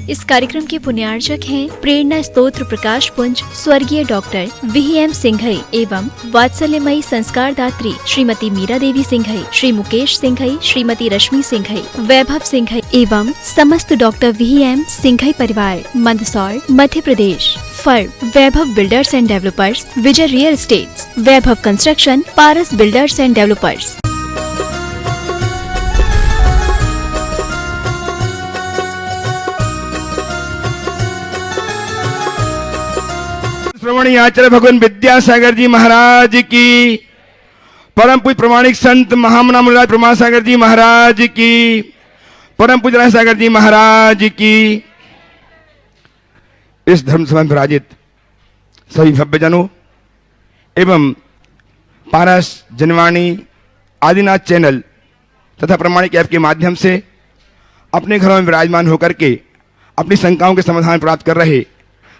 इस कार्यक्रम के पुण्यार्चक हैं प्रेरणा स्तोत्र प्रकाश पुंज स्वर्गीय डॉक्टर VM सिंघई एवं वात्सल्यमयी संस्कार दात्री श्रीमती मीरा देवी सिंघई, श्री मुकेश सिंघई, श्रीमती रश्मि सिंघई, वैभव सिंघई एवं समस्त डॉक्टर VM सिंघई परिवार, Mandsaur, Madhya Pradesh. Firm Vaibhav builders and developers, Vijay real estates, Vaibhav construction, Paras builders and developers. Shravani Acharya भगवान विद्यासागर जी महाराज की, परम पूज्य प्रमाणिक संत महामना प्रमासागर जी महाराज की, परम पूज्य सागर जी महाराज की। इस धर्म सभा में विराजित सभी भव्यजनों एवं पारस जनवाणी आदिनाथ चैनल तथा प्रमाणिक ऐप के माध्यम से अपने घरों में विराजमान होकर के अपनी शंकाओं के समाधान प्राप्त कर रहे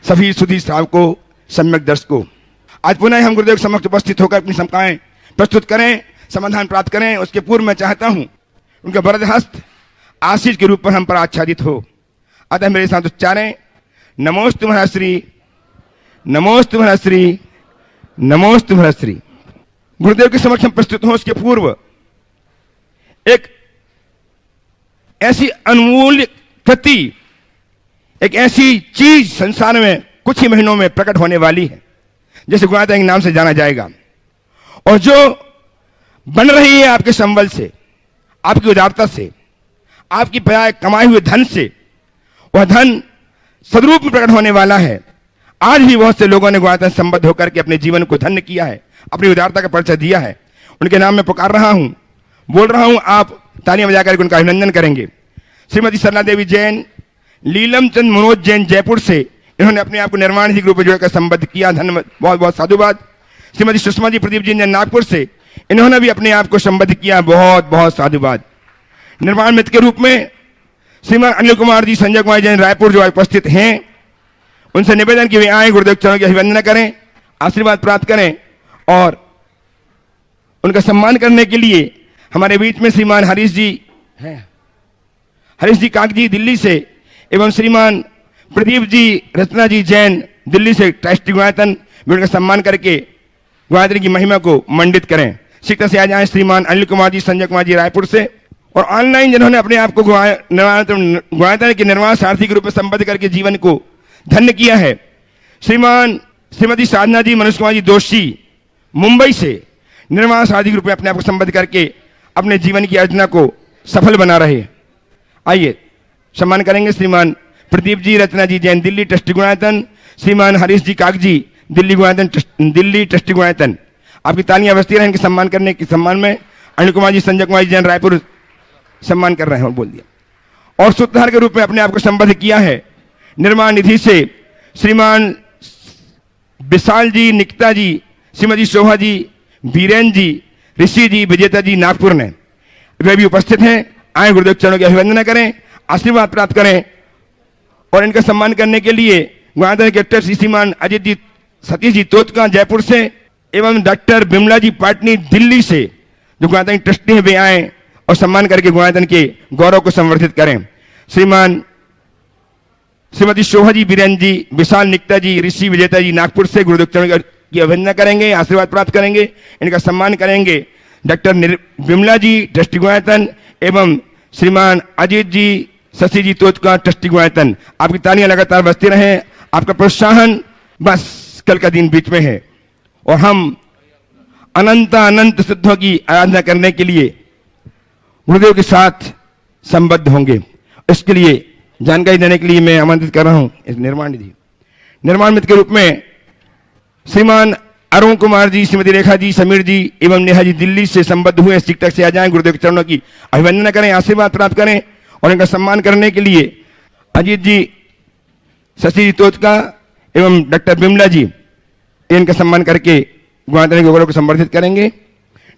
सभी सुधी श्रावकों, सम्यक दर्शकों, आज पुनः हम गुरुदेव के समक्ष उपस्थित होकर अपनी शंकाएं प्रस्तुत करें, समाधान प्राप्त करें। उसके पूर्व मैं चाहता हूं उनका वरद हस्त आशीष के रूप पर हम पर आच्छादित हो। अतः मेरे साथ उच्चारें, नमोस्तु महर्षि, नमोस्तु महर्षि, नमोस्तु महर्षि। गुरुदेव के समक्ष हम प्रस्तुत हों उसके पूर्व एक ऐसी अनमोल कृति, एक ऐसी चीज संसार में कुछ ही महीनों में प्रकट होने वाली है, जैसे गुणातीत के नाम से जाना जाएगा, और जो बन रही है आपके संबल से, आपकी उदारता से, आपकी प्रयास कमाए हुए धन से। वह धन सदरूप में प्रकट होने वाला है। आज भी बहुत से लोगों ने गुणातीत संबद्ध होकर के अपने जीवन को धन्य किया है, अपनी उदारता का परिचय दिया है। उनके नाम में पुकार रहा हूं, बोल रहा हूं, आप तालियां बजाकर उनका अभिनंदन करेंगे। श्रीमती सरला देवी जैन, लीलम चंद मनोज जैन जयपुर से, इन्होंने अपने आप को निर्माण निधि के रूप में जोड़कर संबद्ध किया, धन्यवाद, बहुत बहुत साधुवाद। श्रीमती सुषमा जी प्रदीप जी नागपुर से, इन्होंने भी अपने आप को संबद्ध किया, बहुत बहुत साधुवाद। निर्माण मित्र के रूप में श्रीमान अनिल कुमार जी, संजय कुमार जैन रायपुर जो उपस्थित हैं, उनसे निवेदन कि वे आए, गुरुदेव चरणों की अभिवंदना करें, आशीर्वाद प्राप्त करें। और उनका सम्मान करने के लिए हमारे बीच में श्रीमान हरीश जी हैं, हरीश जी कागजी दिल्ली से, एवं श्रीमान प्रदीप जी रचना जी जैन दिल्ली से ट्रस्टी गुणायतन, उनका सम्मान करके गुणायतन की महिमा को मंडित करें। शिक्षा से आ जाए श्रीमान अनिल कुमार जी, संजय कुमार जी रायपुर से, और ऑनलाइन जिन्होंने अपने आप को गुणायतन के निर्माण सारथी के रूप में संबद्ध करके जीवन को धन्य किया है, श्रीमती साधना जी, मनोज कुमार जी दोषी मुंबई से, निर्माण सारथी के रूप में अपने आप को संबद्ध करके अपने जीवन की अर्जना को सफल बना रहे। आइए सम्मान करेंगे श्रीमान प्रदीप जी रचना जी जैन दिल्ली ट्रस्टी गुणायतन, श्रीमान हरीश जी कागजी दिल्ली गुणायतन, दिल्ली ट्रस्टी गुणायतन। आपकी तालियां बजती रहें इनके सम्मान करने के सम्मान में। अनिल कुमार जी, संजय कुमार जी जैन रायपुर सम्मान कर रहे हैं, बोल दिया। और सूत्रधार के रूप में अपने आप को संबद्ध किया है निर्माण निधि से श्रीमान विशाल जी, निकिता जी, श्रीमती शोभा जी, बीरेन जी, ऋषि जी, विजेता जी नागपुर ने, वे भी उपस्थित हैं। आए गुरुदेव चरणों की अभिवंदना करें, आशीर्वाद प्राप्त करें। और इनका सम्मान करने के लिए गुणातीत के डॉक्टर श्रीमान अजित जी, सतीश जी तोतका जयपुर से, एवं डॉक्टर बिमला जी पाटनी दिल्ली से, जो गुणातीत ट्रस्टी हैं, वे आए और सम्मान करके गुणातीत के गौरव को संवर्धित करें। श्रीमती शोभा जी, बीरेन जी, विशाल, निकिता जी, ऋषि, विजेता जी नागपुर से गुरुदेव चरणों की अभिवंदना करेंगे, आशीर्वाद प्राप्त करेंगे, इनका सम्मान करेंगे। डॉक्टर बिमला जी ट्रस्टी गुणायतन एवं श्रीमान अजीत जी, शशि जी तोतका ट्रस्टी गुणायतन। आपकी तालियां लगातार बजती रहें, आपका प्रोत्साहन बस कल का दिन बीच में है, और हम अनंत सिद्धों की आराधना करने के लिए गुरुदेव के साथ संबद्ध होंगे। इसके लिए जानकारी देने के लिए मैं आमंत्रित कर रहा हूं इस निर्माण निधि, निर्माण मित्र के रूप में श्रीमान अरुण कुमार जी, श्रीमती रेखा जी, समीर जी एवं नेहा जी दिल्ली से संबद्ध हुए। शिक्षक से आ जाएं, गुरुदेव के चरणों की अभिवंदना करें, आशीर्वाद प्राप्त करें। और इनका सम्मान करने के लिए अजीत जी, शशि जी तोतका एवं डॉक्टर बिमला जी, इनका सम्मान करके गुणातीत के गौरव को संवर्धित करेंगे।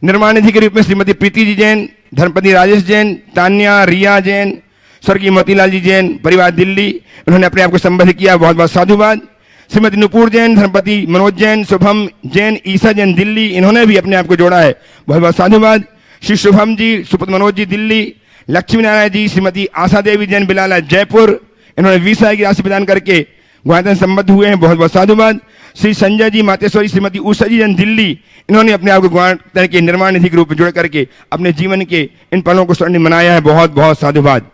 निर्माण निधि के रूप में श्रीमती प्रीति जी जैन, धर्मपति राजेश जैन, तान्या, रिया जैन, स्वर्गीय मोतीलाल जी जैन परिवार दिल्ली, उन्होंने अपने आप को संबद्ध किया, बहुत बहुत साधुवाद। श्रीमती नुपुर जैन, धर्मपति मनोज जैन, शुभम जैन, ईसा जैन दिल्ली, इन्होंने भी अपने आप को जोड़ा है, बहुत बहुत साधुवाद। श्री शुभम जी, सुपुत्र मनोज जी दिल्ली, लक्ष्मी नारायण जी, श्रीमती आशा देवी जैन बिलाला जयपुर, इन्होंने 20,000 की राशि प्रदान करके गुणायतन संबद्ध हुए हैं, बहुत बहुत साधुवाद। श्री संजय जी मातेश्वरी, श्रीमती उषा जी जन दिल्ली, इन्होंने अपने आप को गुणायतन के निर्माण निधि के रूप में जुड़ करके अपने जीवन के इन पलों को स्वर्णिम मनाया है, बहुत बहुत साधुवाद।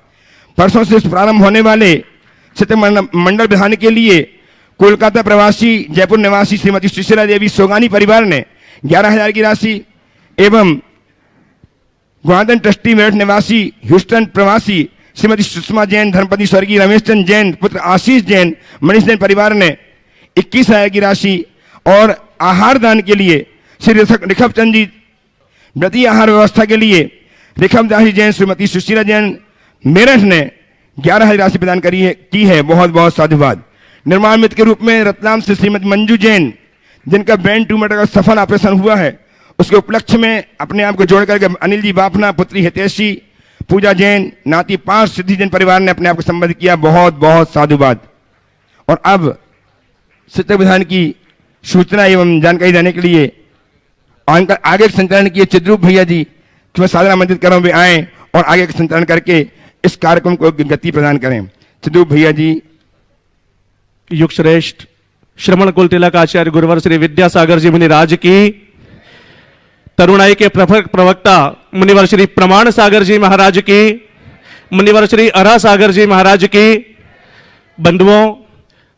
परसों से प्रारंभ होने वाले सत्य मंडल विधान के लिए कोलकाता प्रवासी जयपुर निवासी श्रीमती सुशीला देवी सोगानी परिवार ने 11,000 की राशि एवं गुणायतन ट्रस्टी मेरठ निवासी ह्यूस्टन प्रवासी श्रीमती सुषमा जैन, धर्मपति स्वर्गीय रमेश चंद जैन, पुत्र आशीष जैन, मनीष जैन परिवार ने 21,000 की राशि और आहार दान के लिए श्री ऋषभ चंद जी व्रती आहार व्यवस्था के लिए ऋषभ दास जैन, श्रीमती सुशीला जैन मेरठ ने 11,000 राशि प्रदान की है, बहुत बहुत साधुवाद। निर्माण मित्र के रूप में रतलाम से श्रीमती मंजू जैन, जिनका ब्रेन ट्यूमर का सफल ऑपरेशन हुआ है, उसके उपलक्ष्य में अपने आप को जोड़ करके अनिल जी बापना, पुत्री हितेशी, पूजा जैन, नाती 5 सिद्धि जैन परिवार ने अपने आप को संबद्ध किया, बहुत बहुत साधुवाद। और अब सत्य विधान की सूचना एवं जानकारी देने के लिए आगे संचालन किए चिद्रूप भैया जी, कि मैं सादर आमंत्रित कर रहा हूं वे आए और आगे संचालन करके इस कार्यक्रम को गति प्रदान करें। चिद्रूप भैया जी। युग श्रेष्ठ श्रमण कुल तिलक आचार्य गुरुवर श्री विद्यासागर जी मुनिराज की, तरुणाई के प्रवक्ता मुनिवर श्री प्रमाण सागर जी महाराज की, मुनिवर श्री अरा सागर जी महाराज की। बंधुओं,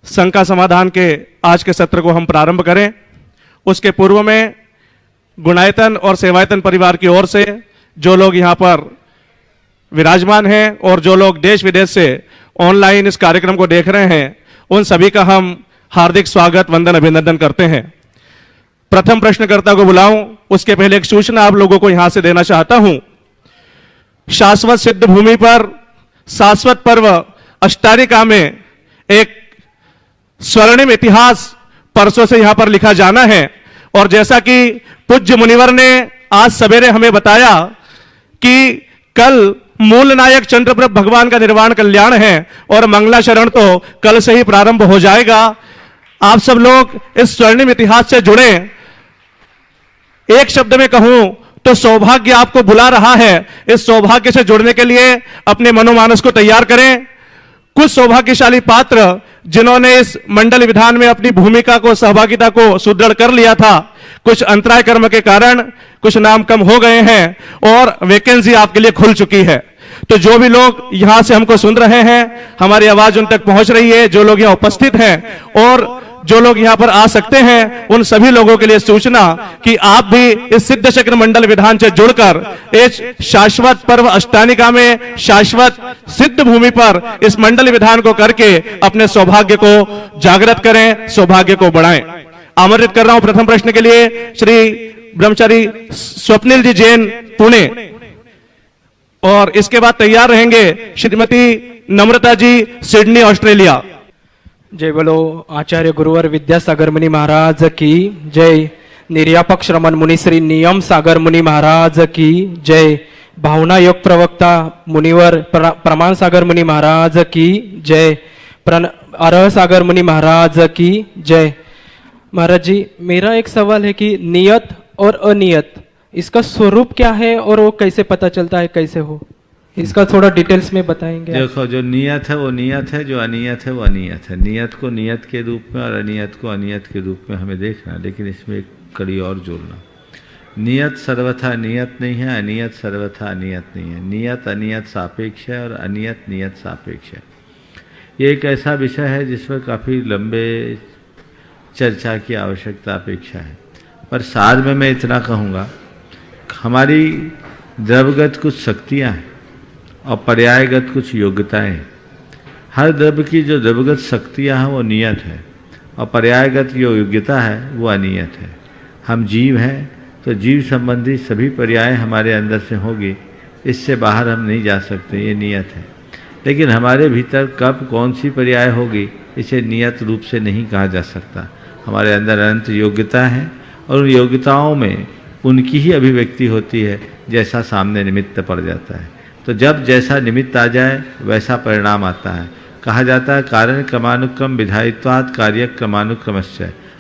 शंका समाधान के आज के सत्र को हम प्रारंभ करें। उसके पूर्व में गुणायतन और सेवायतन परिवार की ओर से जो लोग यहाँ पर विराजमान हैं और जो लोग देश विदेश से ऑनलाइन इस कार्यक्रम को देख रहे हैं, उन सभी का हम हार्दिक स्वागत, वंदन, अभिनंदन करते हैं। प्रथम प्रश्नकर्ता को बुलाऊं, उसके पहले एक सूचना आप लोगों को यहां से देना चाहता हूं। शाश्वत सिद्ध भूमि पर शाश्वत पर्व अष्टारिका में एक स्वर्णिम इतिहास परसों से यहां पर लिखा जाना है। और जैसा कि पूज्य मुनिवर ने आज सवेरे हमें बताया कि कल मूल नायक चंद्रप्रभ भगवान का निर्वाण कल्याण है और मंगलाचरण तो कल से ही प्रारंभ हो जाएगा। आप सब लोग इस स्वर्णिम इतिहास से जुड़े। एक शब्द में कहूं तो सौभाग्य आपको बुला रहा है। इस सौभाग्य से जुड़ने के लिए अपने मनोमानस को तैयार करें। कुछ सौभाग्यशाली पात्र जिन्होंने इस मंडल विधान में अपनी भूमिका को, सहभागिता को सुदृढ़ कर लिया था, कुछ अंतराय कर्म के कारण कुछ नाम कम हो गए हैं और वैकेंसी आपके लिए खुल चुकी है। तो जो भी लोग यहां से हमको सुन रहे हैं, हमारी आवाज उन तक पहुंच रही है, जो लोग यहां उपस्थित हैं और जो लोग यहां पर आ सकते हैं, उन सभी लोगों के लिए सूचना कि आप भी इस सिद्ध चक्र मंडल विधान से जुड़कर इस शाश्वत पर्व अष्टानिका में शाश्वत सिद्ध भूमि पर इस मंडल विधान को करके अपने सौभाग्य को जागृत करें, सौभाग्य को बढ़ाएं। आमंत्रित कर रहा हूं प्रथम प्रश्न के लिए श्री ब्रह्मचारी स्वप्निल जी जैन, पुणे, और इसके बाद तैयार रहेंगे श्रीमती नम्रता जी, सिडनी, ऑस्ट्रेलिया। जय बोलो आचार्य गुरुवर विद्यासागर मुनि महाराज की जय। निर्यापक श्रमण मुनि श्री नियम सागर मुनि महाराज की जय। भावना योग प्रवक्ता मुनिवर प्रमाण सागर मुनि महाराज की जय। अरह सागर मुनि महाराज की जय। महाराज जी, मेरा एक सवाल है कि नियत और अनियत, इसका स्वरूप क्या है और वो कैसे पता चलता है, कैसे हो, इसका थोड़ा डिटेल्स में बताएंगे? देखो, जो नियत है वो नियत है, जो अनियत है वो अनियत है। नियत को नियत के रूप में और अनियत को अनियत के रूप में हमें देखना, लेकिन इसमें एक कड़ी और जोड़ना। नियत सर्वथा नियत नहीं है, अनियत सर्वथा अनियत नहीं है। नियत अनियत सापेक्ष है और अनियत नियत सापेक्ष है। ये एक ऐसा विषय है जिस पर काफ़ी लंबे चर्चा की आवश्यकता अपेक्षा है, पर सार में मैं इतना कहूँगा, हमारी द्रव्यगत कुछ शक्तियाँ हैं और पर्यायगत कुछ योग्यताएं हैं। हर द्रव्य की जो द्रव्यगत शक्तियाँ हैं वो नियत है और पर्यायगत जो योग्यता है वो अनियत है। हम जीव हैं तो जीव संबंधी सभी पर्याय हमारे अंदर से होगी, इससे बाहर हम नहीं जा सकते, ये नियत है। लेकिन हमारे भीतर कब कौन सी पर्याय होगी, इसे नियत रूप से नहीं कहा जा सकता। हमारे अंदर अनंत योग्यता है और उन योग्यताओं में उनकी ही अभिव्यक्ति होती है जैसा सामने निमित्त पड़ जाता है। तो जब जैसा निमित्त आ जाए वैसा परिणाम आता है। कहा जाता है कारण क्रमानुक्रम विधायित्वात् कार्य क्रमानुक्रमश्च।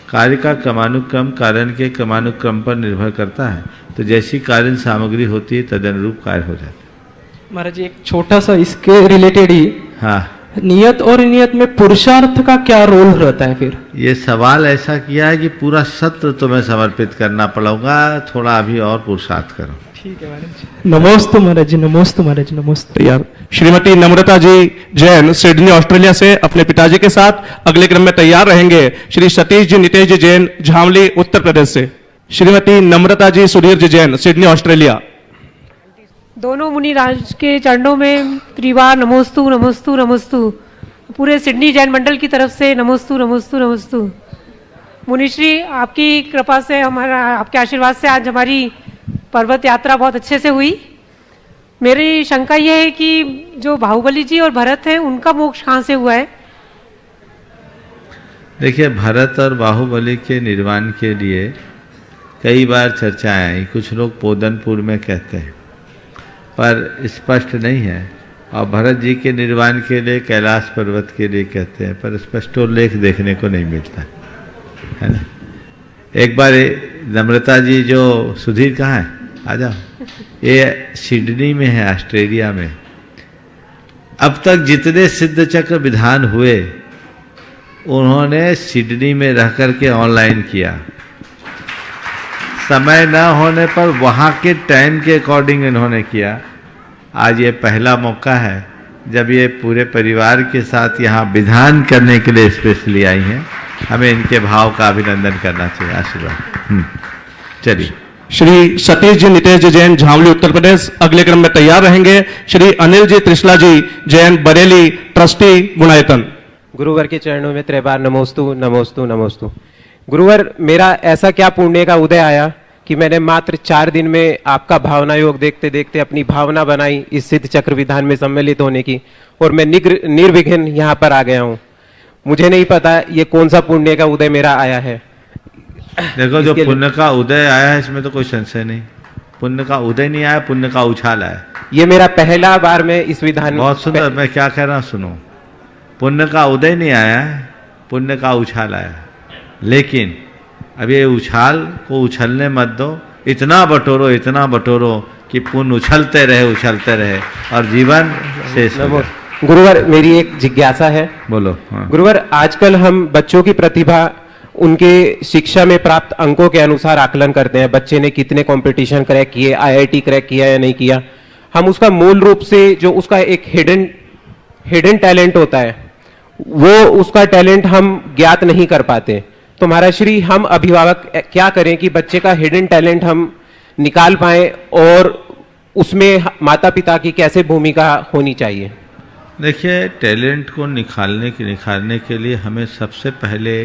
कार्य का क्रमानुक्रम कारण के क्रमानुक्रम पर निर्भर करता है। तो जैसी कारण सामग्री होती है तदनुरूप कार्य हो जाता है। महाराज जी, एक छोटा सा इसके रिलेटेड ही, हाँ, नियत और नियत में पुरुषार्थ का क्या रोल रहता है फिर? ये सवाल ऐसा किया है कि पूरा सत्र तुम्हें समर्पित करना पड़ेगा, थोड़ा अभी और पुरुषार्थ करो। ठीक है महाराज। नमोस्तु महाराज जी, नमोस्तु महाराज जी, नमोस्तु। तैयार। श्रीमती नम्रता जी जैन सिडनी ऑस्ट्रेलिया से अपने पिताजी के साथ अगले क्रम में तैयार रहेंगे श्री सतीश जी नितेश जी जैन झामली उत्तर प्रदेश से। श्रीमती नम्रता जी सुधीर जी जैन सिडनी ऑस्ट्रेलिया। दोनों मुनि राज के चरणों में त्रिवार नमोस्तु नमोस्तु नमोस्तु। पूरे सिडनी जैन मंडल की तरफ से नमोस्तु नमोस्तु नमोस्तु। मुनिश्री, आपकी कृपा से, हमारा आपके आशीर्वाद से आज हमारी पर्वत यात्रा बहुत अच्छे से हुई। मेरी शंका यह है कि जो बाहुबली जी और भरत हैं, उनका मोक्ष कहाँ से हुआ है? देखिए, भरत और बाहुबली के निर्वाण के लिए कई बार चर्चाएं आई। कुछ लोग पोदनपुर में कहते हैं, पर स्पष्ट नहीं है। और भरत जी के निर्वाण के लिए कैलाश पर्वत के लिए कहते हैं, पर स्पष्ट उल्लेख देखने को नहीं मिलता है ना। एक बार नम्रता जी, जो सुधीर कहाँ है, आ जाओ। ये सिडनी में है, ऑस्ट्रेलिया में। अब तक जितने सिद्ध चक्र विधान हुए उन्होंने सिडनी में रह करके ऑनलाइन किया। समय न होने पर वहाँ के टाइम के अकॉर्डिंग इन्होंने किया। आज ये पहला मौका है जब ये पूरे परिवार के साथ यहाँ विधान करने के लिए स्पेशली आई हैं। हमें इनके भाव का अभिनंदन करना चाहिए। आशीर्वाद। चलिए। श्री सतीश जी नितेश जी जैन झामली उत्तर प्रदेश अगले क्रम में तैयार रहेंगे श्री अनिल जी त्रिशला जी जैन बरेली ट्रस्टी गुणायतन। गुरुवर के चरणों में त्रैबार नमोस्तु नमोस्तु नमोस्तु। गुरुवर, मेरा ऐसा क्या पुण्य का उदय आया कि मैंने मात्र 4 दिन में आपका भावना योग देखते देखते अपनी भावना बनाई इस सिद्ध चक्र विधान में सम्मिलित होने की, और मैं निर्विघ्न यहाँ पर आ गया हूँ। मुझे नहीं पता ये कौन सा पुण्य का उदय मेरा आया है। देखो, जो पुण्य का उदय आया है इसमें तो कोई संशय नहीं। पुण्य का उदय नहीं आया, पुण्य का उछाल आया। ये मेरा पहला बार मैं इस विधान। बहुत सुंदर। मैं क्या कह रहा हूँ सुनो। पुण्य का उदय नहीं आया, पुण्य का उछाल आया। लेकिन अब ये उछाल को उछलने मत दो। इतना बटोरो कि पुण्य उछलते रहे और जीवन शेष हो जाए। गुरुवर, मेरी एक जिज्ञासा है। बोलो। हाँ। गुरुवर, आजकल हम बच्चों की प्रतिभा उनके शिक्षा में प्राप्त अंकों के अनुसार आकलन करते हैं। बच्चे ने कितने कंपटीशन क्रैक किए, आईआईटी क्रैक किया या नहीं किया। हम उसका मूल रूप से जो उसका एक हिडन टैलेंट होता है, वो उसका टैलेंट हम ज्ञात नहीं कर पाते। तो महाराज श्री, हम अभिभावक क्या करें कि बच्चे का हिडन टैलेंट हम निकाल पाए, और उसमें माता पिता की कैसे भूमिका होनी चाहिए? देखिए, टैलेंट को निखारने के लिए हमें सबसे पहले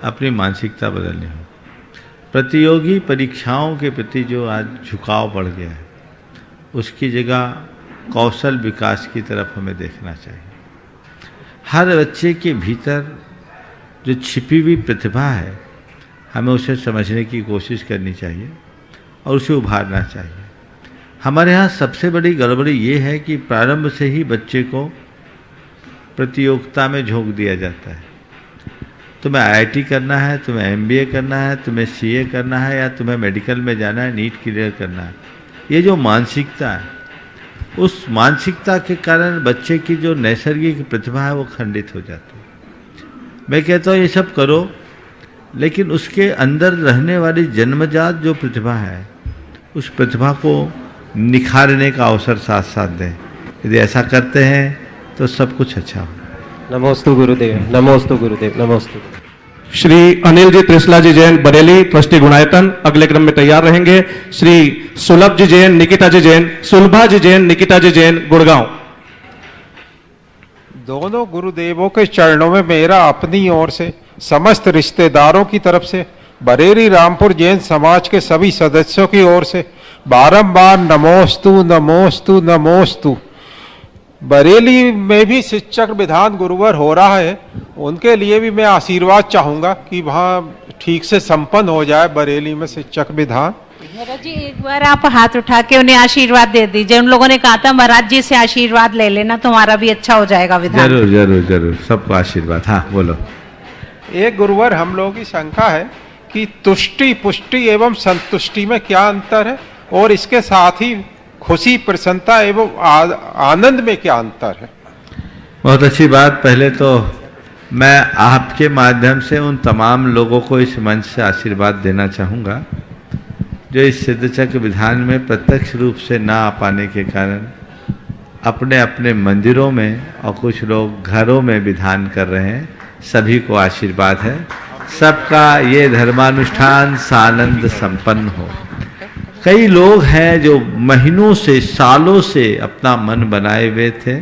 अपनी मानसिकता बदलनी हो। प्रतियोगी परीक्षाओं के प्रति जो आज झुकाव बढ़ गया है, उसकी जगह कौशल विकास की तरफ हमें देखना चाहिए। हर बच्चे के भीतर जो छिपी हुई प्रतिभा है, हमें उसे समझने की कोशिश करनी चाहिए और उसे उभारना चाहिए। हमारे यहाँ सबसे बड़ी गड़बड़ी ये है कि प्रारंभ से ही बच्चे को प्रतियोगिता में झोंक दिया जाता है। तुम्हें आईआईटी करना है, तुम्हें एमबीए करना है, तुम्हें सीए करना है, या तुम्हें मेडिकल में जाना है, नीट क्लियर करना है। ये जो मानसिकता है, उस मानसिकता के कारण बच्चे की जो नैसर्गिक प्रतिभा है वो खंडित हो जाती है। मैं कहता हूँ ये सब करो, लेकिन उसके अंदर रहने वाली जन्मजात जो प्रतिभा है, उस प्रतिभा को निखारने का अवसर साथ साथ दें। यदि ऐसा करते हैं तो सब कुछ अच्छा हो। नमोस्तु गुरुदेव, नमोस्तु गुरुदेव, नमोस्तु। श्री अनिल जी त्रिशला जी जैन बरेली ट्रस्टी गुणायतन अगले क्रम में तैयार रहेंगे श्री सुलभ जी जैन निकिता जी जैन सुलभा जी जैन निकिता जी जैन गुड़गांव। दोनों गुरुदेवों के चरणों में मेरा अपनी ओर से, समस्त रिश्तेदारों की तरफ से, बरेली रामपुर जैन समाज के सभी सदस्यों की ओर से बारंबार नमोस्तु नमोस्तु नमोस्तु। बरेली में भी शिक्षक विधान गुरुवर हो रहा है, उनके लिए भी मैं आशीर्वाद चाहूँगा कि वहाँ ठीक से संपन्न हो जाए बरेली में शिक्षक विधान। महाराज जी, एक बार आप हाथ उठा के उन्हें आशीर्वाद दे दीजिए। उन लोगों ने कहा था महाराज जी से आशीर्वाद ले लेना, तुम्हारा भी अच्छा हो जाएगा विधान। जरूर जरूर जरूर, सबको आशीर्वाद। हाँ बोलो। एक गुरुवर, हम लोगों की शंका है कि तुष्टि पुष्टि एवं संतुष्टि में क्या अंतर है, और इसके साथ ही खुशी प्रसन्नता एवं आनंद में क्या अंतर है? बहुत अच्छी बात। पहले तो मैं आपके माध्यम से उन तमाम लोगों को इस मंच से आशीर्वाद देना चाहूँगा जो इस सिद्धचक्र विधान में प्रत्यक्ष रूप से ना आ पाने के कारण अपने अपने मंदिरों में और कुछ लोग घरों में विधान कर रहे हैं। सभी को आशीर्वाद है, सबका ये धर्मानुष्ठान सानंद संपन्न हो। कई लोग हैं जो महीनों से सालों से अपना मन बनाए हुए थे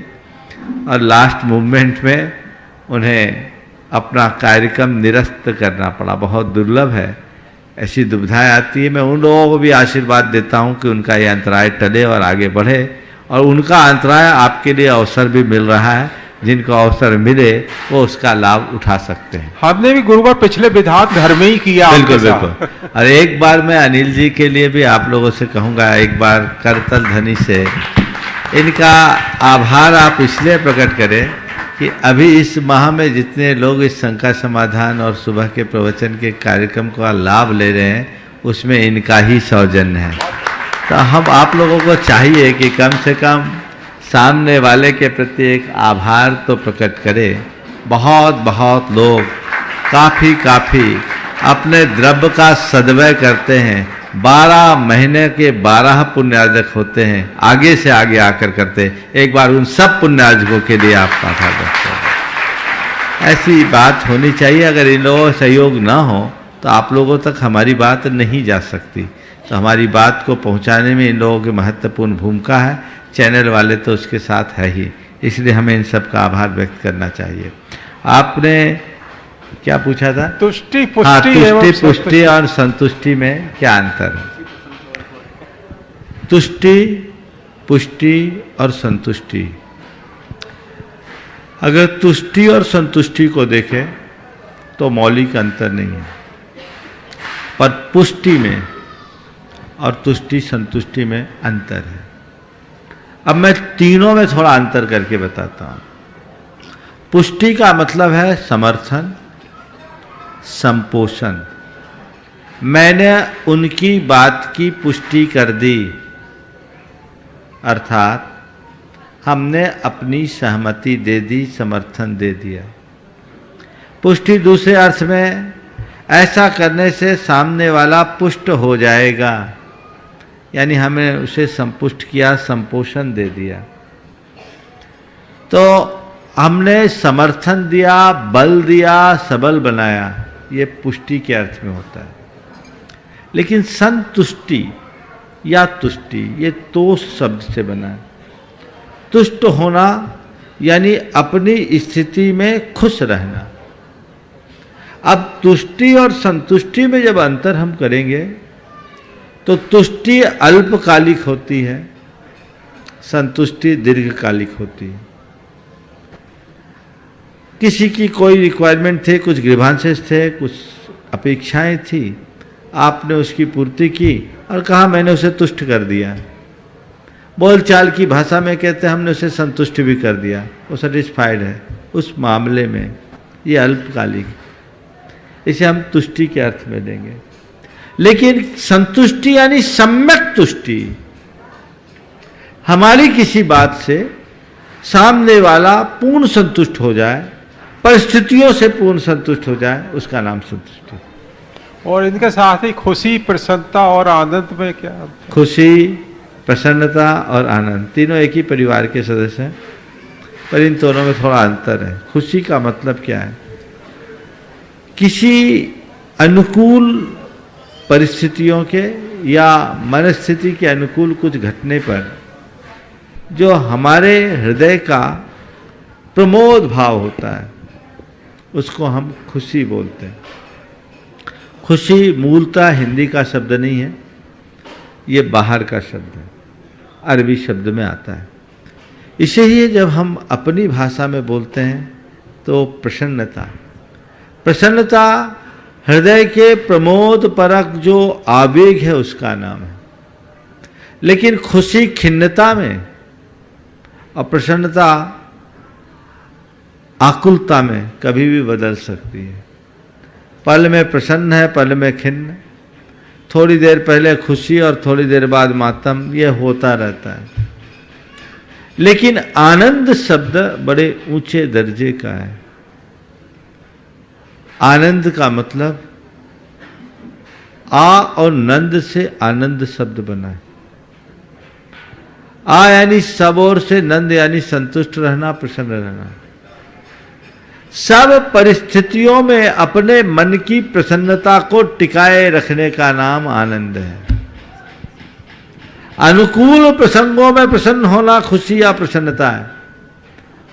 और लास्ट मूवमेंट में उन्हें अपना कार्यक्रम निरस्त करना पड़ा। बहुत दुर्लभ है, ऐसी दुविधाएं आती है। मैं उन लोगों को भी आशीर्वाद देता हूं कि उनका ये अंतराय टले और आगे बढ़े, और उनका अंतराय आपके लिए अवसर भी मिल रहा है। जिनको अवसर मिले वो उसका लाभ उठा सकते हैं। हमने भी गुरुवार पिछले विधान घर में ही किया। बिल्कुल बिल्कुल। और एक बार मैं अनिल जी के लिए भी आप लोगों से कहूँगा, एक बार करतल ध्वनि से इनका आभार आप इसलिए प्रकट करें कि अभी इस माह में जितने लोग इस शंका समाधान और सुबह के प्रवचन के कार्यक्रम का लाभ ले रहे हैं उसमें इनका ही सौजन्य है। तो हम आप लोगों को चाहिए कि कम से कम सामने वाले के प्रति एक आभार तो प्रकट करें। बहुत बहुत लोग काफ़ी अपने द्रव्य का सद्व्यय करते हैं। 12 महीने के 12 पुण्यार्जक होते हैं, आगे से आगे आकर करते हैं। एक बार उन सब पुण्यार्जकों के लिए आप आभार व्यक्त करें। ऐसी बात होनी चाहिए। अगर इन लोगों का सहयोग ना हो तो आप लोगों तक हमारी बात नहीं जा सकती। तो हमारी बात को पहुंचाने में इन लोगों की महत्वपूर्ण भूमिका है। चैनल वाले तो उसके साथ है ही, इसलिए हमें इन सब का आभार व्यक्त करना चाहिए। आपने क्या पूछा था? तुष्टि पुष्टि और संतुष्टि में क्या अंतर है? तुष्टि, पुष्टि और संतुष्टि। अगर तुष्टि और संतुष्टि को देखें तो मौलिक अंतर नहीं है, पर पुष्टि में और तुष्टि संतुष्टि में अंतर है। अब मैं तीनों में थोड़ा अंतर करके बताता हूं। पुष्टि का मतलब है समर्थन, संपोषण। मैंने उनकी बात की पुष्टि कर दी, अर्थात हमने अपनी सहमति दे दी, समर्थन दे दिया। पुष्टि दूसरे अर्थ में ऐसा करने से सामने वाला पुष्ट हो जाएगा, यानी हमें उसे संपुष्ट किया, संपोषण दे दिया। तो हमने समर्थन दिया, बल दिया, सबल बनाया, ये पुष्टि के अर्थ में होता है। लेकिन संतुष्टि या तुष्टि ये तोष शब्द से बना है। तुष्ट होना यानी अपनी स्थिति में खुश रहना। अब तुष्टि और संतुष्टि में जब अंतर हम करेंगे तो तुष्टि अल्पकालिक होती है, संतुष्टि दीर्घकालिक होती है। किसी की कोई रिक्वायरमेंट थे, कुछ ग्रीवांसेस थे, कुछ अपेक्षाएं थी, आपने उसकी पूर्ति की और कहा मैंने उसे तुष्ट कर दिया। बोलचाल की भाषा में कहते हैं हमने उसे संतुष्ट भी कर दिया, वो सेटिस्फाइड है। उस मामले में ये अल्पकालिक, इसे हम तुष्टि के अर्थ में लेंगे। लेकिन संतुष्टि यानी सम्यक तुष्टि, हमारी किसी बात से सामने वाला पूर्ण संतुष्ट हो जाए, परिस्थितियों से पूर्ण संतुष्ट हो जाए, उसका नाम संतुष्टि। और इनके साथ ही खुशी, प्रसन्नता और आनंद में क्या? खुशी, प्रसन्नता और आनंद तीनों एक ही परिवार के सदस्य हैं, पर इन दोनों में थोड़ा अंतर है। खुशी का मतलब क्या है? किसी अनुकूल परिस्थितियों के या मनस्थिति के अनुकूल कुछ घटने पर जो हमारे हृदय का प्रमोद भाव होता है उसको हम खुशी बोलते हैं। खुशी मूलतः हिंदी का शब्द नहीं है, ये बाहर का शब्द है, अरबी शब्द में आता है। इसे ही जब हम अपनी भाषा में बोलते हैं तो प्रसन्नता, प्रसन्नता हृदय के प्रमोद परक जो आवेग है उसका नाम है। लेकिन खुशी खिन्नता में और प्रसन्नता आकुलता में कभी भी बदल सकती है। पल में प्रसन्न है, पल में खिन्न, थोड़ी देर पहले खुशी और थोड़ी देर बाद मातम, ये होता रहता है। लेकिन आनंद शब्द बड़े ऊंचे दर्जे का है। आनंद का मतलब आ और नंद से आनंद शब्द बना है। आ यानी सब ओर से, नंद यानी संतुष्ट रहना, प्रसन्न रहना। सब परिस्थितियों में अपने मन की प्रसन्नता को टिकाए रखने का नाम आनंद है। अनुकूल प्रसंगों में प्रसन्न होना खुशी या प्रसन्नता है,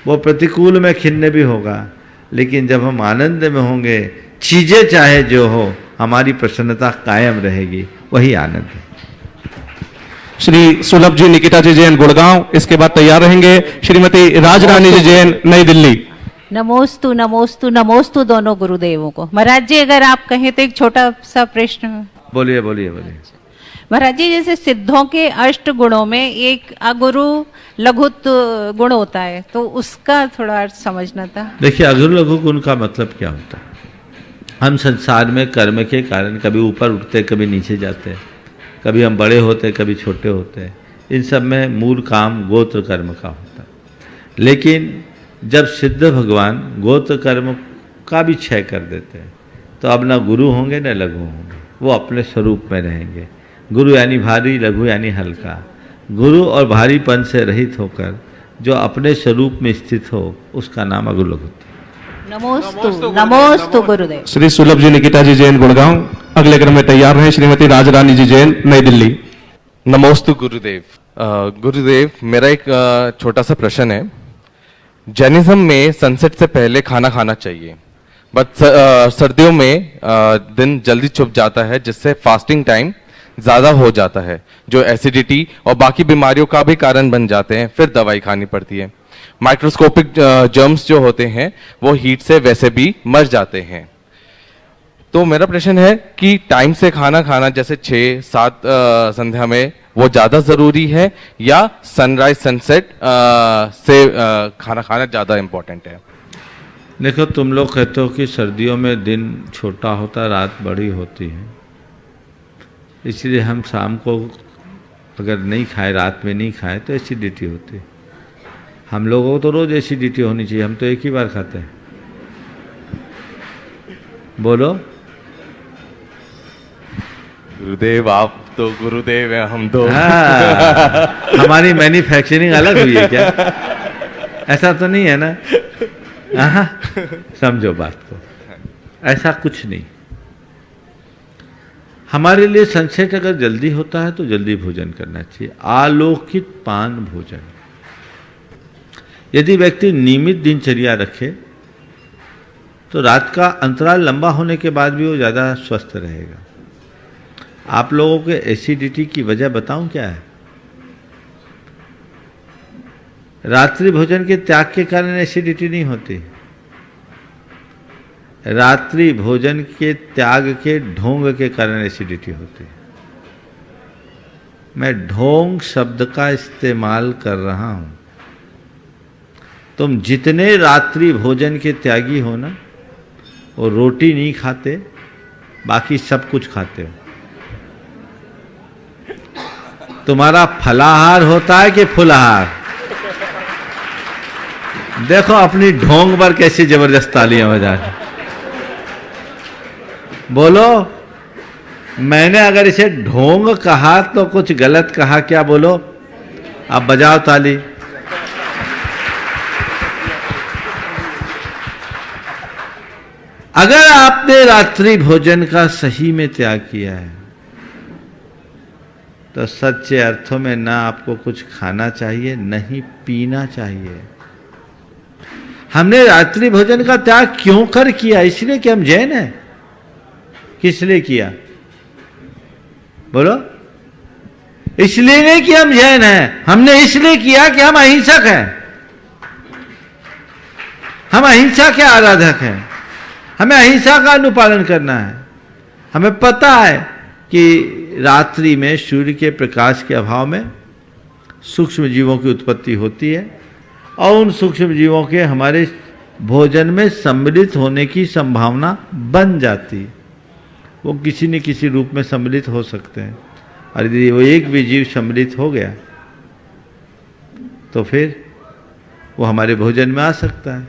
वो प्रतिकूल में खिन्न भी होगा, लेकिन जब हम आनंद में होंगे, चीजें चाहे जो हो, हमारी प्रसन्नता कायम रहेगी, वही आनंद है। श्री सुलभ जी निकिता जी जैन गुड़गांव, इसके बाद तैयार रहेंगे श्रीमती राजरानी जी जैन नई दिल्ली। नमोस्तु नमोस्तु नमोस्तु दोनों गुरुदेवों को। महाराज जी अगर आप कहें तो एक छोटा सा प्रश्न। बोलिए बोलिए बोलिए। महाराज जी जैसे सिद्धों के 8 गुणों में एक अगुरु लघुत गुण होता है, तो उसका थोड़ा अर्थ समझना था। देखिए, अगुरु लघु गुण का मतलब क्या होता है? हम संसार में कर्म के कारण कभी ऊपर उठते, कभी नीचे जाते, कभी हम बड़े होते, कभी छोटे होते। इन सब में मूल काम गोत्र कर्म का होता है। लेकिन जब सिद्ध भगवान गोत्र कर्म का भी क्षय कर देते हैं, तो अब ना गुरु होंगे न लघु होंगे, वो अपने स्वरूप में रहेंगे। गुरु यानी भारी, लघु यानी हल्का। गुरु और भारीपन से रहित होकर जो अपने स्वरूप में स्थित हो, उसका नाम अगुरु लघु। नमोस्तु नमोस्तु गुरुदेव। श्री सुलभ जी निकिता जी जैन गुड़गांव, अगले क्रम में तैयार रहे श्रीमती राजरानी जी जैन नई दिल्ली। नमोस्तु गुरुदेव। गुरुदेव, मेरा एक छोटा सा प्रश्न है। जैनिज्म में सनसेट से पहले खाना खाना चाहिए, बट सर्दियों में दिन जल्दी छुप जाता है, जिससे फास्टिंग टाइम ज्यादा हो जाता है, जो एसिडिटी और बाकी बीमारियों का भी कारण बन जाते हैं, फिर दवाई खानी पड़ती है। माइक्रोस्कोपिक जर्म्स जो होते हैं वो हीट से वैसे भी मर जाते हैं। तो मेरा प्रश्न है कि टाइम से खाना खाना, जैसे 6-7 संध्या में, वो ज्यादा जरूरी है या सनराइज सनसेट से खाना खाना ज्यादा इंपॉर्टेंट है? देखो, तुम लोग कहते हो कि सर्दियों में दिन छोटा होता, रात बड़ी होती है, इसलिए हम शाम को अगर नहीं खाए, रात में नहीं खाए, तो एसिडिटी होती है। हम लोगों को तो रोज एसिडिटी होनी चाहिए, हम तो एक ही बार खाते हैं। बोलो गुरुदेव, आप तो गुरुदेव हैं, हम तो हमारी मैन्युफैक्चरिंग अलग हुई है क्या? ऐसा तो नहीं है ना? समझो बात को, ऐसा कुछ नहीं। हमारे लिए सनसेट अगर जल्दी होता है तो जल्दी भोजन करना चाहिए। आलोकित पान भोजन। यदि व्यक्ति नियमित दिनचर्या रखे तो रात का अंतराल लंबा होने के बाद भी वो ज़्यादा स्वस्थ रहेगा। आप लोगों के एसिडिटी की वजह बताऊं क्या है? रात्रि भोजन के त्याग के कारण एसिडिटी नहीं होती, रात्रि भोजन के त्याग के ढोंग के कारण एसिडिटी होती है। मैं ढोंग शब्द का इस्तेमाल कर रहा हूं। तुम जितने रात्रि भोजन के त्यागी हो ना, वो रोटी नहीं खाते, बाकी सब कुछ खाते हो। तुम्हारा फलाहार होता है कि फुलाहार? देखो अपनी ढोंग पर कैसी जबरदस्त तालियां बजा। बोलो, मैंने अगर इसे ढोंग कहा तो कुछ गलत कहा क्या? बोलो, अब बजाओ ताली। अगर आपने रात्रि भोजन का सही में त्याग किया है तो सच्चे अर्थों में ना आपको कुछ खाना चाहिए, नहीं पीना चाहिए। हमने रात्रि भोजन का त्याग क्यों कर किया? इसलिए कि हम जैन हैं। किस लिए किया? बोलो। इसलिए नहीं कि हम जैन हैं, हमने इसलिए किया कि हम अहिंसक हैं। हम अहिंसा के आराधक हैं, हमें अहिंसा का अनुपालन करना है। हमें पता है कि रात्रि में सूर्य के प्रकाश के अभाव में सूक्ष्म जीवों की उत्पत्ति होती है और उन सूक्ष्म जीवों के हमारे भोजन में सम्मिलित होने की संभावना बन जाती है। वो किसी न किसी रूप में सम्मिलित हो सकते हैं, और यदि वो एक भी जीव सम्मिलित हो गया तो फिर वो हमारे भोजन में आ सकता है,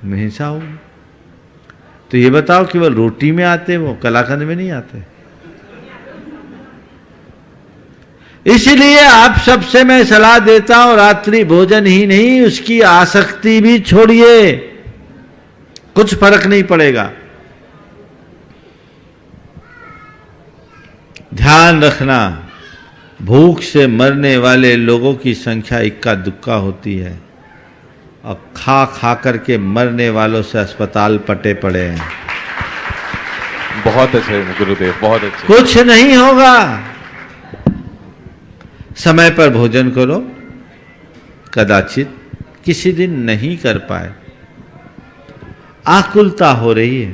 में हिंसा होगी। तो ये बताओ केवल रोटी में आते, वो कलाकंद में नहीं आते। इसलिए आप सबसे मैं सलाह देता हूं, रात्रि भोजन ही नहीं, उसकी आसक्ति भी छोड़िए, कुछ फर्क नहीं पड़ेगा। ध्यान रखना, भूख से मरने वाले लोगों की संख्या इक्का दुक्का होती है, और खा खा करके मरने वालों से अस्पताल पटे पड़े हैं। बहुत अच्छे गुरुदेव, बहुत अच्छे। कुछ नहीं होगा, समय पर भोजन करो। कदाचित किसी दिन नहीं कर पाए, आकुलता हो रही है,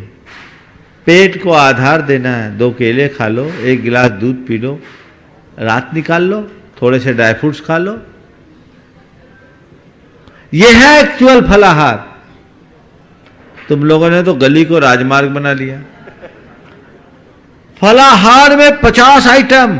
पेट को आधार देना है, 2 केले खा लो, 1 गिलास दूध पी लो, रात निकाल लो, थोड़े से ड्राई फ्रूट्स खा लो। यह है एक्चुअल फलाहार। तुम लोगों ने तो गली को राजमार्ग बना लिया। फलाहार में 50 आइटम,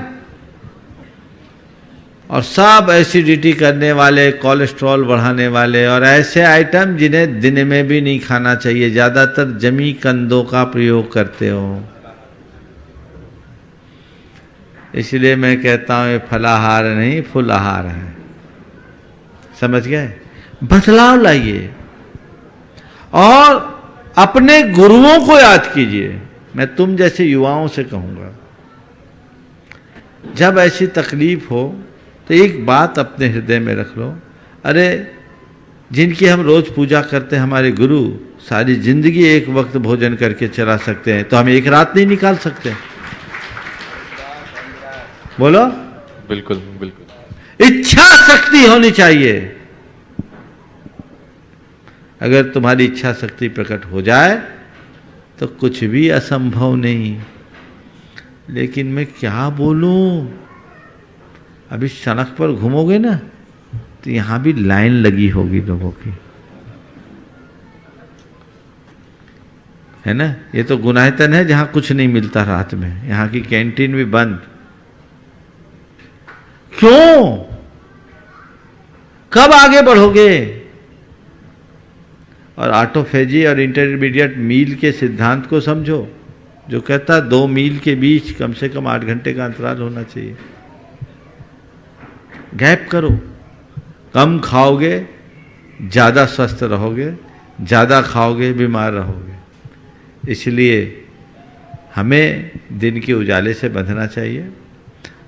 और सब एसिडिटी करने वाले, कोलेस्ट्रॉल बढ़ाने वाले, और ऐसे आइटम जिन्हें दिन में भी नहीं खाना चाहिए। ज्यादातर जमी कंदों का प्रयोग करते हो। इसलिए मैं कहता हूं ये फलाहार नहीं, फुलाहार है। समझ गए? बदलाव लाइए और अपने गुरुओं को याद कीजिए। मैं तुम जैसे युवाओं से कहूंगा, जब ऐसी तकलीफ हो तो एक बात अपने हृदय में रख लो, अरे जिनकी हम रोज पूजा करते हैं, हमारे गुरु सारी जिंदगी एक वक्त भोजन करके चला सकते हैं, तो हम एक रात नहीं निकाल सकते? बोलो। बिल्कुल बिल्कुल। इच्छा शक्ति होनी चाहिए। अगर तुम्हारी इच्छा शक्ति प्रकट हो जाए तो कुछ भी असंभव नहीं। लेकिन मैं क्या बोलूं, अभी सड़क पर घूमोगे ना तो यहां भी लाइन लगी होगी लोगों की, है ना? ये तो गुनाहतन है जहां कुछ नहीं मिलता रात में, यहां की कैंटीन भी बंद। क्यों? कब आगे बढ़ोगे? और ऑटोफेजी और इंटरमीडिएट मील के सिद्धांत को समझो, जो कहता 2 मील के बीच कम से कम 8 घंटे का अंतराल होना चाहिए। गैप करो, कम खाओगे ज्यादा स्वस्थ रहोगे, ज्यादा खाओगे बीमार रहोगे। इसलिए हमें दिन के उजाले से बंधना चाहिए,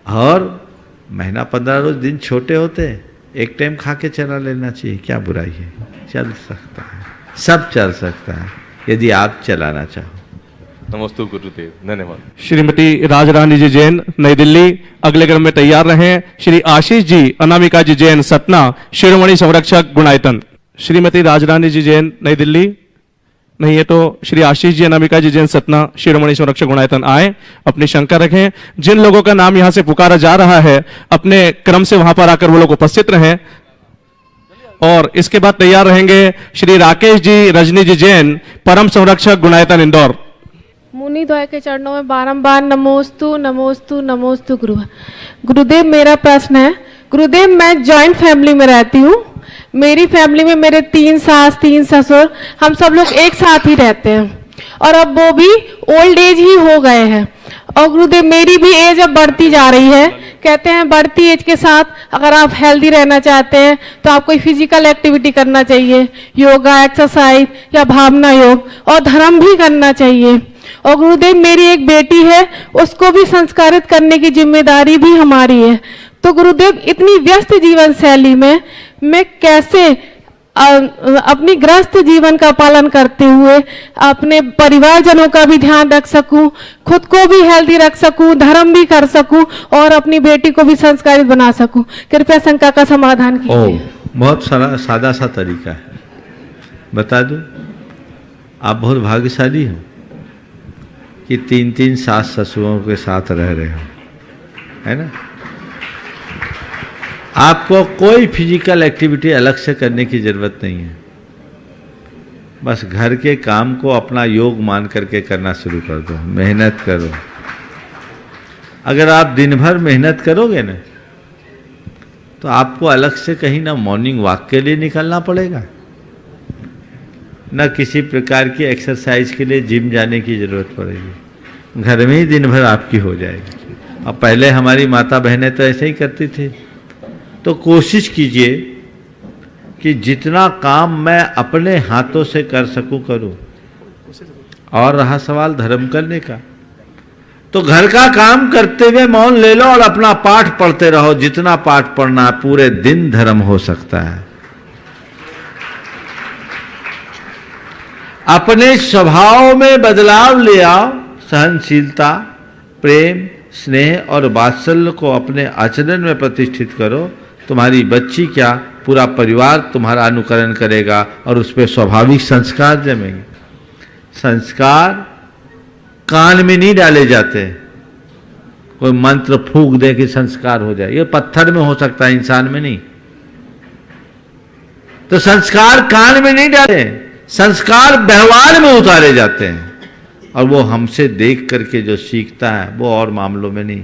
और महीना 15 रोज दिन छोटे होते, एक टाइम खा के चला लेना चाहिए। क्या बुराई है? चल सकता है, सब चल सकता है यदि आप चलाना चाहो। नमस्ते गुरुदेव, धन्यवाद। श्रीमती राजरानी जी जैन, नई दिल्ली, अगले क्रम में तैयार रहें। श्री आशीष जी अनामिका जी जैन, सतना, शिरोमणि संरक्षक गुणायतन। श्रीमती राजरानी जी जैन, नई दिल्ली नहीं है तो श्री आशीष जी अनामिका जी जैन, सतना, शिरोमणि संरक्षक गुणायतन आए, अपनी शंका रखें। जिन लोगों का नाम यहां से पुकारा जा रहा है अपने क्रम से वहां पर आकर वो लोग उपस्थित रहें। और इसके बाद तैयार रहेंगे श्री राकेश जी रजनी जी जैन, परम संरक्षक गुणायतन, इंदौर। मुनि द्वय के चरणों में बारंबार नमोस्तु नमोस्तु नमोस्तु गुरुदेव। मेरा प्रश्न है गुरुदेव, मैं जॉइंट फैमिली में रहती हूँ। मेरी फैमिली में मेरे 3 सास 3 ससुर, हम सब लोग एक साथ ही रहते हैं, और अब वो भी ओल्ड एज ही हो गए हैं। और गुरुदेव मेरी भी एज अब बढ़ती जा रही है। कहते हैं बढ़ती एज के साथ अगर आप हेल्दी रहना चाहते हैं तो आप कोई फिजिकल एक्टिविटी करना चाहिए, योगा, एक्सरसाइज या भावना योग, और धर्म भी करना चाहिए। और गुरुदेव मेरी एक बेटी है, उसको भी संस्कारित करने की जिम्मेदारी भी हमारी है। तो गुरुदेव इतनी व्यस्त जीवन शैली में मैं कैसे अपनी गृहस्थ जीवन का पालन करते हुए अपने परिवारजनों का भी ध्यान रख सकूं, खुद को भी हेल्दी रख सकूं, धर्म भी कर सकूं और अपनी बेटी को भी संस्कारित बना सकूं? कृपया शंका का समाधान कीजिए। बहुत सादा सा तरीका है, बता दूं। आप बहुत भाग्यशाली हो कि 3-3 सास ससुरों के साथ रह रहे हो, है ना? आपको कोई फिजिकल एक्टिविटी अलग से करने की जरूरत नहीं है। बस घर के काम को अपना योग मान करके करना शुरू कर दो, मेहनत करो। अगर आप दिन भर मेहनत करोगे ना तो आपको अलग से कहीं ना मॉर्निंग वॉक के लिए निकलना पड़ेगा, न किसी प्रकार की एक्सरसाइज के लिए जिम जाने की जरूरत पड़ेगी, घर में ही दिन भर आपकी हो जाएगी। अब पहले हमारी माता बहनें तो ऐसे ही करती थी। तो कोशिश कीजिए कि जितना काम मैं अपने हाथों से कर सकूं करूं। और रहा सवाल धर्म करने का, तो घर का काम करते हुए मौन ले लो और अपना पाठ पढ़ते रहो। जितना पाठ पढ़ना है, पूरे दिन धर्म हो सकता है। अपने स्वभाव में बदलाव ले आओ, सहनशीलता, प्रेम, स्नेह और वात्सल्य को अपने आचरण में प्रतिष्ठित करो। तुम्हारी बच्ची क्या, पूरा परिवार तुम्हारा अनुकरण करेगा और उस पर स्वाभाविक संस्कार जमेंगे। संस्कार कान में नहीं डाले जाते, कोई मंत्र फूंक दे कि संस्कार हो जाए। ये पत्थर में हो सकता है, इंसान में नहीं। तो संस्कार कान में नहीं डाले, संस्कार व्यवहार में उतारे जाते हैं, और वो हमसे देख करके जो सीखता है वो और मामलों में नहीं।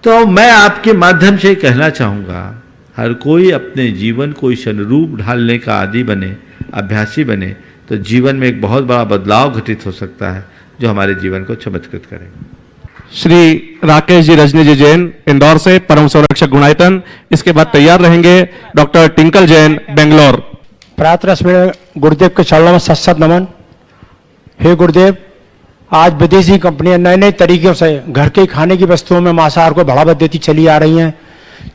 तो मैं आपके माध्यम से कहना चाहूंगा, हर कोई अपने जीवन को इस अनुरूप ढालने का आदी बने, अभ्यासी बने, तो जीवन में एक बहुत बड़ा बदलाव घटित हो सकता है जो हमारे जीवन को चमत्कृत करेगा। श्री राकेश जी रजनी जी जैन इंदौर से, परम संरक्षक गुणायतन। इसके बाद तैयार रहेंगे डॉक्टर टिंकल जैन बेंगलोर। प्रातरस में गुरुदेव के चरणों में सत सत नमन। हे गुरुदेव, आज विदेशी कंपनियां नए नए तरीकों से घर के खाने की वस्तुओं में मांसाहार को बढ़ावा देती चली आ रही हैं।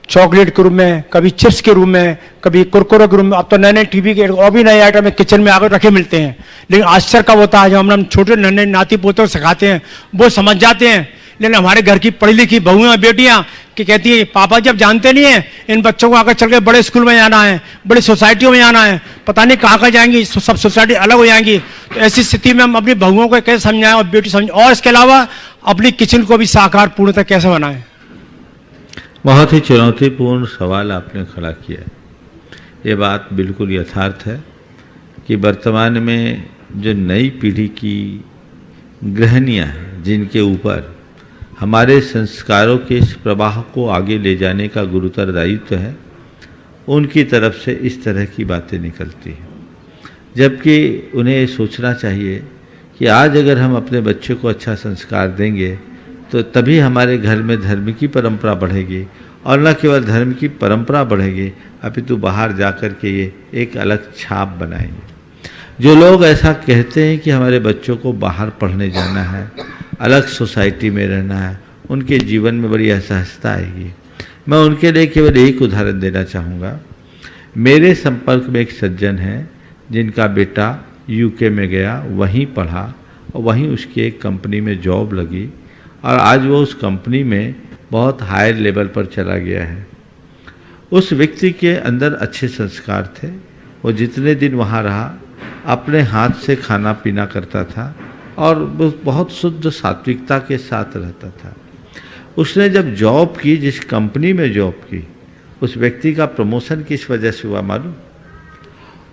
चॉकलेट के रूप में, कभी चिप्स के रूप में, कभी कुरकुरे के रूप में, अब तो नए नए टीवी के और भी नए आइटम किचन में आकर रखे मिलते हैं। लेकिन आश्चर्य कब होता है, जब हम छोटे नन्हे नाती पोतों को सिखाते हैं, वो समझ जाते हैं। लेकिन हमारे घर की पढ़ी लिखी बहुएं बेटियां कि कहती है, पापा जब जानते नहीं है इन बच्चों को आकर चल के बड़े स्कूल में जाना है, बड़ी सोसाइटियों में जाना है, पता नहीं कहाँ कहाँ जाएंगी, सब सोसाइटी अलग हो जाएंगी। तो ऐसी स्थिति में हम अपनी बहुओं को कैसे समझाएं और बेटी समझ, और इसके अलावा अपनी किचन को भी साकार पूर्णतः कैसे बनाएं। बहुत ही चुनौतीपूर्ण सवाल आपने खड़ा किया। ये बात बिल्कुल यथार्थ है कि वर्तमान में जो नई पीढ़ी की गृहिणियाँ हैं, जिनके ऊपर हमारे संस्कारों के इस प्रवाह को आगे ले जाने का गुरुतर दायित्व है, उनकी तरफ से इस तरह की बातें निकलती हैं। जबकि उन्हें सोचना चाहिए कि आज अगर हम अपने बच्चे को अच्छा संस्कार देंगे तो तभी हमारे घर में धर्म की परंपरा बढ़ेगी, और न केवल धर्म की परंपरा बढ़ेगी अपितु बाहर जाकर के ये एक अलग छाप बनाएंगे। जो लोग ऐसा कहते हैं कि हमारे बच्चों को बाहर पढ़ने जाना है, अलग सोसाइटी में रहना है, उनके जीवन में बड़ी असहजता आएगी। मैं उनके लिए केवल एक उदाहरण देना चाहूँगा। मेरे संपर्क में एक सज्जन हैं जिनका बेटा यूके में गया, वहीं पढ़ा और वहीं उसकी एक कंपनी में जॉब लगी, और आज वो उस कंपनी में बहुत हायर लेवल पर चला गया है। उस व्यक्ति के अंदर अच्छे संस्कार थे। वो जितने दिन वहाँ रहा अपने हाथ से खाना पीना करता था और बहुत शुद्ध सात्विकता के साथ रहता था। उसने जब जॉब की, जिस कंपनी में जॉब की, उस व्यक्ति का प्रमोशन किस वजह से हुआ मालूम?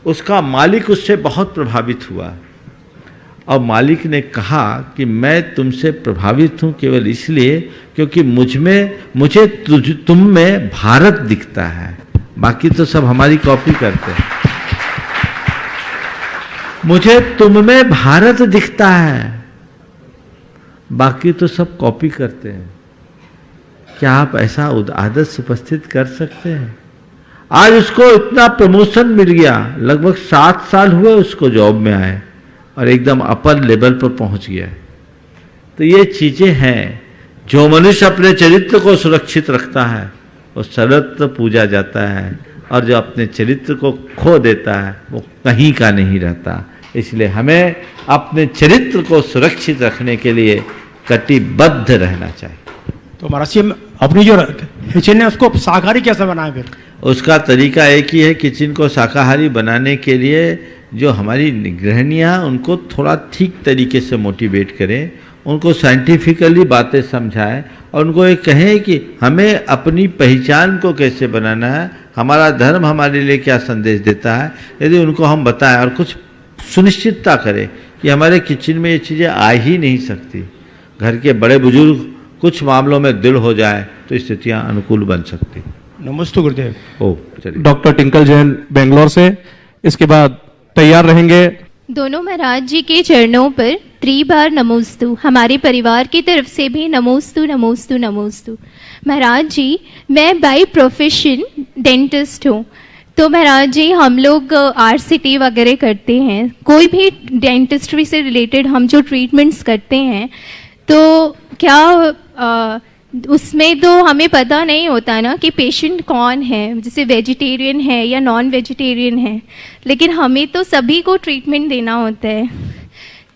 उसका मालिक उससे बहुत प्रभावित हुआ और मालिक ने कहा कि मैं तुमसे प्रभावित हूँ केवल इसलिए क्योंकि मुझे तुम में भारत दिखता है, बाकी तो सब हमारी कॉपी करते हैं। मुझे तुम में भारत दिखता है, बाकी तो सब कॉपी करते हैं। क्या आप ऐसा आदर्श उपस्थित कर सकते हैं? आज उसको इतना प्रमोशन मिल गया, लगभग 7 साल हुए उसको जॉब में आए और एकदम अपर लेवल पर पहुंच गया। तो ये चीजें हैं, जो मनुष्य अपने चरित्र को सुरक्षित रखता है वो सर्वत्र पूजा जाता है, और जो अपने चरित्र को खो देता है वो कहीं का नहीं रहता। इसलिए हमें अपने चरित्र को सुरक्षित रखने के लिए कटिबद्ध रहना चाहिए। तो महाराज अपनी जो किचन है उसको शाकाहारी कैसे बनाए फिर? उसका तरीका एक ही है, किचन को शाकाहारी बनाने के लिए जो हमारी गृहिणियाँ उनको थोड़ा ठीक तरीके से मोटिवेट करें, उनको साइंटिफिकली बातें समझाएं और उनको ये कहें कि हमें अपनी पहचान को कैसे बनाना है, हमारा धर्म हमारे लिए क्या संदेश देता है। यदि उनको हम बताएं और कुछ सुनिश्चितता करें कि हमारे किचन में ये चीज़ें आ ही नहीं सकती, घर के बड़े बुजुर्ग कुछ मामलों में दृढ़ हो जाए तो स्थितियाँ अनुकूल बन सकती। नमस्ते गुरुदेव। ओ चलिए। डॉक्टर टिंकल जैन बेंगलोर से, इसके बाद तैयार रहेंगे। दोनों महाराज जी के चरणों पर त्रिबार नमोस्तु। हमारे परिवार की तरफ से भी नमोस्तु नमोस्तु नमोस्तु। महाराज जी, मैं बाय प्रोफेशन डेंटिस्ट हूँ। तो महाराज जी, हम लोग RCT वगैरह करते हैं, कोई भी डेंटिस्ट्री से रिलेटेड हम जो ट्रीटमेंट्स करते हैं, तो क्या उसमें तो हमें पता नहीं होता ना कि पेशेंट कौन है, जैसे वेजिटेरियन है या नॉन वेजिटेरियन है, लेकिन हमें तो सभी को ट्रीटमेंट देना होता है।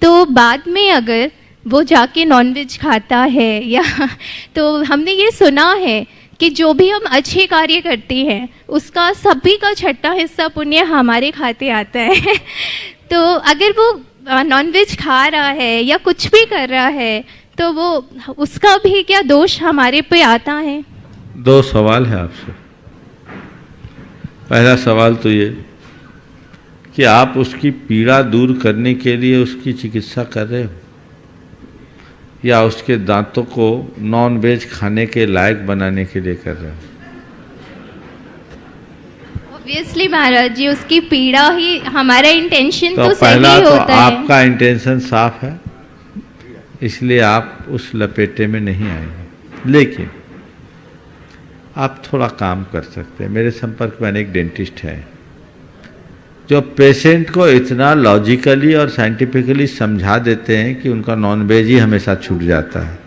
तो बाद में अगर वो जाके नॉनवेज खाता है या तो हमने ये सुना है कि जो भी हम अच्छे कार्य करते हैं उसका सभी का छठा हिस्सा पुण्य हमारे खाते आता है। तो अगर वो नॉनवेज खा रहा है या कुछ भी कर रहा है तो वो उसका भी क्या दोष हमारे पे आता है? दो सवाल है आपसे। पहला सवाल तो ये कि आप उसकी पीड़ा दूर करने के लिए उसकी चिकित्सा कर रहे हो या उसके दांतों को नॉन वेज खाने के लायक बनाने के लिए कर रहे हो? ऑब्वियसली महाराज जी, उसकी पीड़ा ही हमारा इंटेंशन तो सही पहला तो होता है। आपका इंटेंशन साफ है, इसलिए आप उस लपेटे में नहीं आएंगे। लेकिन आप थोड़ा काम कर सकते हैं। मेरे संपर्क में अनेक डेंटिस्ट हैं जो पेशेंट को इतना लॉजिकली और साइंटिफिकली समझा देते हैं कि उनका नॉन वेज ही हमेशा छूट जाता है।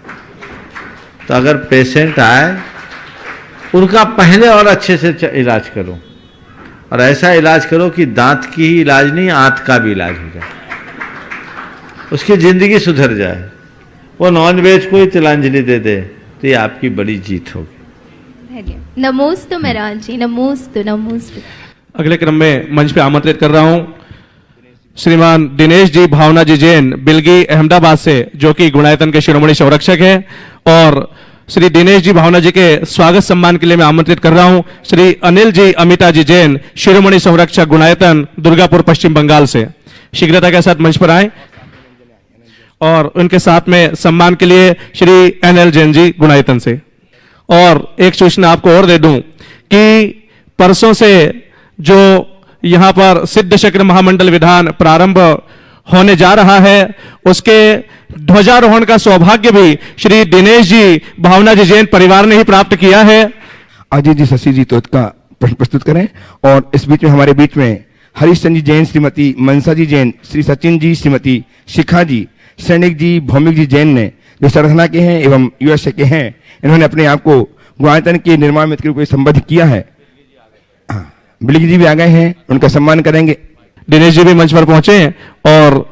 तो अगर पेशेंट आए, उनका पहले और अच्छे से इलाज करो, और ऐसा इलाज करो कि दांत की ही इलाज नहीं, आंत का भी इलाज हो जाए, उसकी ज़िंदगी सुधर जाए, वो नॉन वेज को ही तिलांजलि दे दे, तो ये आपकी बड़ी जीत होगी। नमोस्तु महाराज जी, नमोस्तु नमोस्तु। अगले क्रम में मंच पे आमंत्रित कर रहा हूं श्रीमान दिनेश जी भावना जी जैन, बिलगी अहमदाबाद से, जो कि गुणायतन के शिरोमणि संरक्षक हैं। और श्री दिनेश जी भावना जी के स्वागत सम्मान के लिए मैं आमंत्रित कर रहा हूं श्री अनिल जी अमिता जी जैन, शिरोमणि संरक्षक गुणायतन, दुर्गापुर, पश्चिम बंगाल से। शीघ्रता के साथ मंच पर आए और उनके साथ में सम्मान के लिए श्री NL जैन जी गुणायतन से। और एक सूचना आपको और दे दूं कि परसों से जो यहां पर सिद्ध चक्र महामंडल विधान प्रारंभ होने जा रहा है, उसके ध्वजारोहण का सौभाग्य भी श्री दिनेश जी भावना जी जैन परिवार ने ही प्राप्त किया है। अजय जी शशि जी तोत का प्रश्न प्रस्तुत करें। और इस बीच में हमारे बीच में हरीशचंद जी जैन, श्रीमती मनसा जी जैन, श्री सचिन जी, श्रीमती शिखा जी, सैनिक जी, भौमिक जी जैन ने, जो सरधना के हैं एवं USA के हैं, इन्होंने अपने आप को गुणायतन के निर्माण मित्र के रूप में संबद्ध किया है। बिलगी जी भी आ गए हैं, उनका सम्मान करेंगे। दिनेश जी भी मंच पर पहुंचे हैं और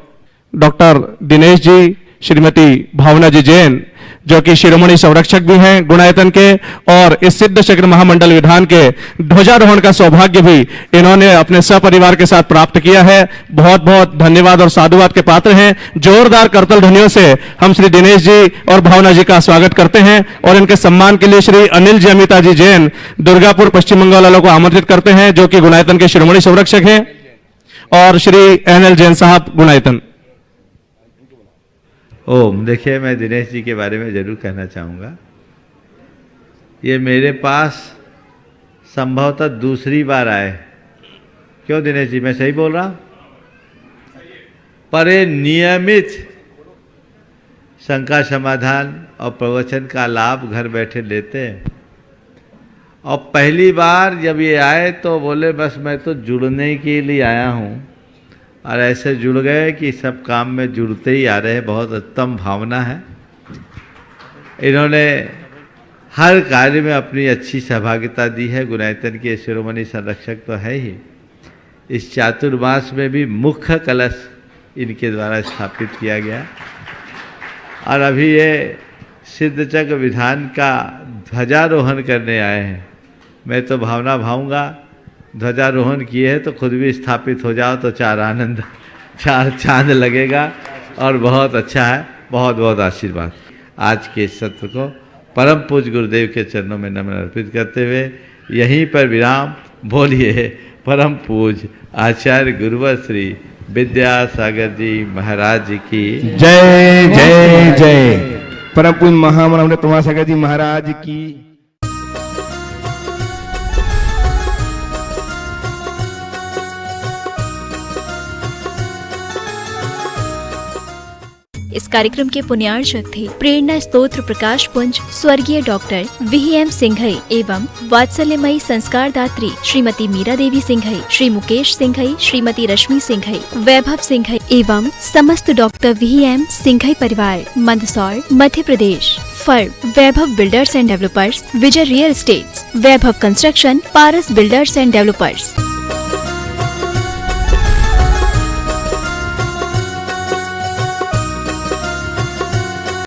डॉक्टर दिनेश जी, श्रीमती भावना जी जैन, जो कि शिरोमणि संरक्षक भी हैं गुणायतन के, और इस सिद्ध चक्र महामंडल विधान के ध्वजारोहण का सौभाग्य भी इन्होंने अपने सपरिवार के साथ प्राप्त किया है। बहुत बहुत धन्यवाद और साधुवाद के पात्र हैं। जोरदार करतल ध्वनियों से हम श्री दिनेश जी और भावना जी का स्वागत करते हैं और इनके सम्मान के लिए श्री अनिल जी अमिता जी जैन, दुर्गापुर, पश्चिम बंगाल वालों को आमंत्रित करते हैं, जो कि गुणायतन के शिरोमणि संरक्षक हैं, और श्री NL जैन साहब गुणायतन। ओम, देखिए, मैं दिनेश जी के बारे में जरूर कहना चाहूँगा। ये मेरे पास संभवतः दूसरी बार आए। क्यों दिनेश जी, मैं सही बोल रहा हूँ? पर ये नियमित शंका समाधान और प्रवचन का लाभ घर बैठे लेते हैं। और पहली बार जब ये आए तो बोले बस मैं तो जुड़ने के लिए आया हूँ, और ऐसे जुड़ गए कि सब काम में जुड़ते ही आ रहे हैं। बहुत उत्तम भावना है। इन्होंने हर कार्य में अपनी अच्छी सहभागिता दी है। गुणायतन के शिरोमणि संरक्षक तो है ही, इस चातुर्मास में भी मुख्य कलश इनके द्वारा स्थापित किया गया, और अभी ये सिद्ध चक्र विधान का ध्वजारोहण करने आए हैं। मैं तो भावना भाऊंगा, ध्वजारोहण किए है तो खुद भी स्थापित हो जाओ तो चार चांद लगेगा, और बहुत अच्छा है। बहुत बहुत आशीर्वाद। आज के इस सत्र को परम पूज्य गुरुदेव के चरणों में नमन अर्पित करते हुए यहीं पर विराम। बोलिए परम पूज्य आचार्य गुरुवर श्री विद्यासागर जी महाराज जी की जय जय जय। परम पूज्य महामना प्रमाण सागर जी महाराज की। इस कार्यक्रम के पुण्यार्चक थे प्रेरणा स्तोत्र प्रकाश पुंज स्वर्गीय डॉक्टर VM सिंघई एवं वात्सल्यमयी संस्कार दात्री श्रीमती मीरा देवी सिंघई, श्री मुकेश सिंघई, श्रीमती रश्मि सिंघई, वैभव सिंघई एवं समस्त डॉक्टर VM सिंघई परिवार, Mandsaur, Madhya Pradesh. Firm Vaibhav builders and developers, Vijay real estates, Vaibhav construction, Paras builders and developers.